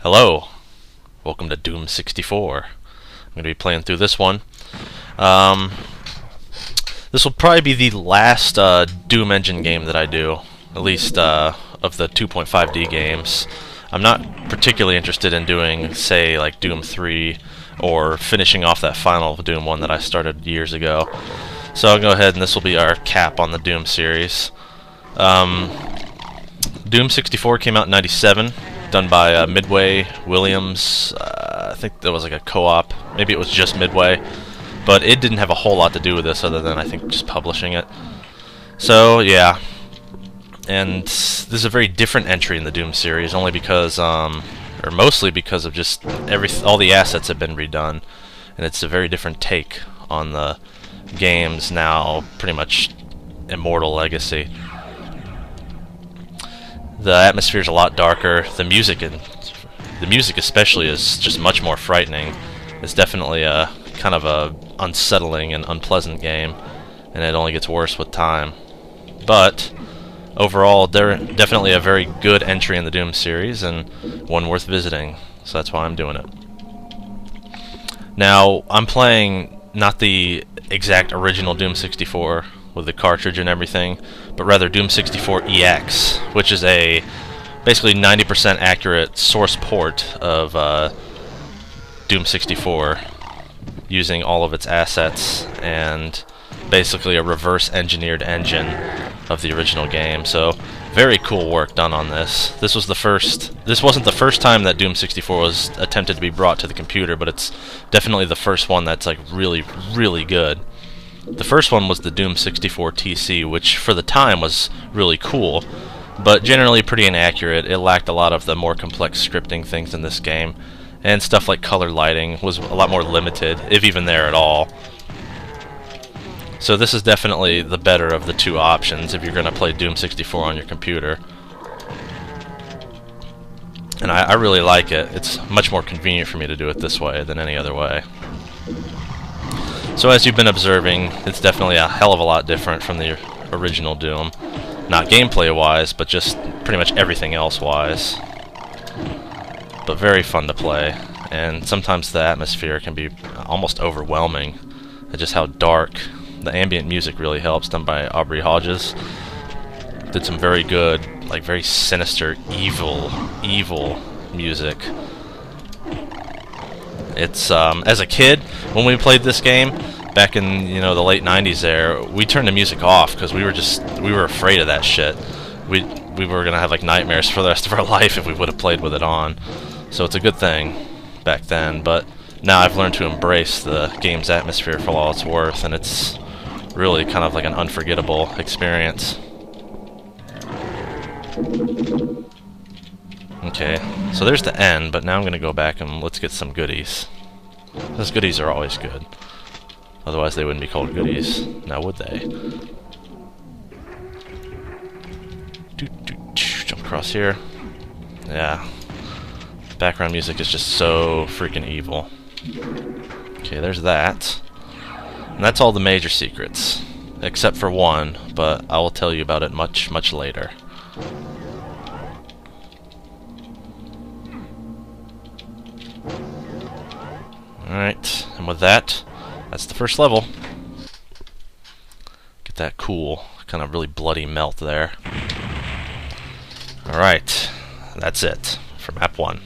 Hello, welcome to Doom 64. I'm going to be playing through this one. Um, this will probably be the last Doom engine game that I do, at least of the 2.5D games. I'm not particularly interested in doing, say, like Doom 3 or finishing off that final Doom one that I started years ago. So I'll go ahead and this will be our cap on the Doom series. Doom 64 came out in '97. Done by Midway, Williams. I think there was like a co-op. Maybe it was just Midway, but it didn't have a whole lot to do with this other than I think just publishing it. So yeah, and this is a very different entry in the Doom series, only because, or mostly because of just all the assets have been redone, and it's a very different take on the game's now pretty much immortal legacy. The atmosphere is a lot darker. The music especially is just much more frightening. It's definitely a kind of a unsettling and unpleasant game, and it only gets worse with time. But overall, they're definitely a very good entry in the Doom series and one worth visiting. So that's why I'm doing it. Now, I'm playing not the exact original Doom 64 with the cartridge and everything, but rather Doom 64 EX, which is a basically 90% accurate source port of Doom 64, using all of its assets and basically a reverse engineered engine of the original game. So very cool work done on this. This wasn't the first time that Doom 64 was attempted to be brought to the computer, but it's definitely the first one that's like really, really good. The first one was the Doom 64 TC, which for the time was really cool, but generally pretty inaccurate. It lacked a lot of the more complex scripting things in this game, and stuff like color lighting was a lot more limited, if even there at all. So this is definitely the better of the two options if you're going to play Doom 64 on your computer. And I really like it. It's much more convenient for me to do it this way than any other way. So as you've been observing, it's definitely a hell of a lot different from the original Doom. Not gameplay-wise, but just pretty much everything else-wise. But very fun to play, and sometimes the atmosphere can be almost overwhelming at just how dark. The ambient music really helps, done by Aubrey Hodges. Did some very good, like very sinister, evil music. It's as a kid, when we played this game back in the late '90s, there we turned the music off because we were afraid of that shit. We were gonna have like nightmares for the rest of our life if we would have played with it on. So it's a good thing back then, but now I've learned to embrace the game's atmosphere for all it's worth, and it's really kind of like an unforgettable experience. Okay, so there's the end, but now I'm going to go back and let's get some goodies. Those goodies are always good. Otherwise they wouldn't be called goodies, now would they? Jump across here. Yeah. Background music is just so freaking evil. Okay, there's that. And that's all the major secrets. Except for one, but I will tell you about it much, much later. Alright, and with that, that's the first level. Get that cool, kind of really bloody melt there. Alright, that's it for Map 1.